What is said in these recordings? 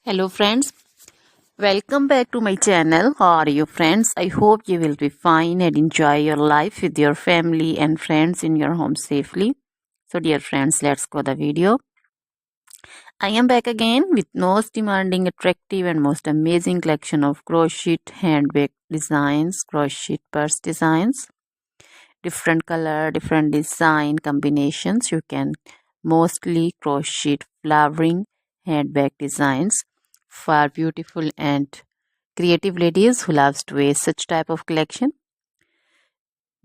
Hello friends, welcome back to my channel. How are you friends? I hope you will be fine and enjoy your life with your family and friends in your home safely. So dear friends, let's go the video. I am back again with most demanding, attractive and most amazing collection of crochet handbag designs, crochet purse designs, different color, different design combinations. You can mostly crochet flowering handbag designs for beautiful and creative ladies who loves to wear such type of collection.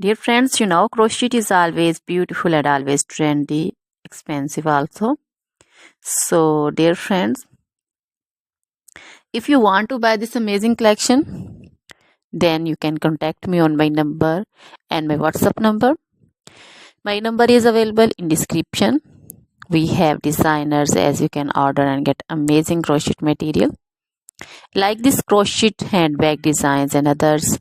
Dear friends, you know crochet is always beautiful and always trendy, expensive also. So dear friends, if you want to buy this amazing collection, then you can contact me on my number and my WhatsApp number. My number is available in description. We have designers as you can order and get amazing crochet material like this crochet handbag designs and others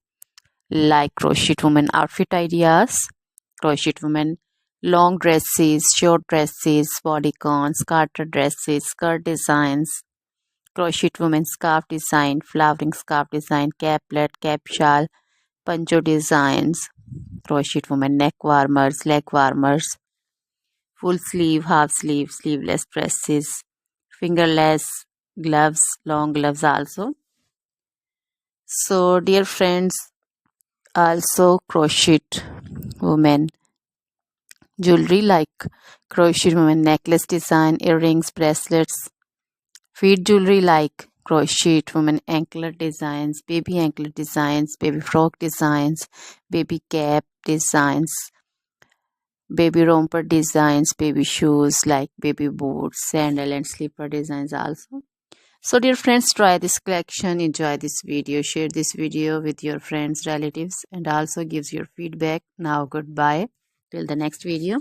like crochet woman outfit ideas, crochet woman long dresses, short dresses, bodycons, garter dresses, skirt designs, crochet woman scarf design, flowering scarf design, caplet, cap shawl, poncho designs, crochet woman neck warmers, leg warmers, full sleeve, half sleeve, sleeveless dresses, fingerless gloves, long gloves also. So dear friends, also crochet women jewelry like crochet women necklace design, earrings, bracelets, feet jewelry like crochet women anklet designs, baby frock designs, baby cap designs, baby romper designs, baby shoes like baby boots, sandal and slipper designs also. So dear friends, try this collection, enjoy this video, share this video with your friends, relatives and also gives your feedback. Now goodbye till the next video.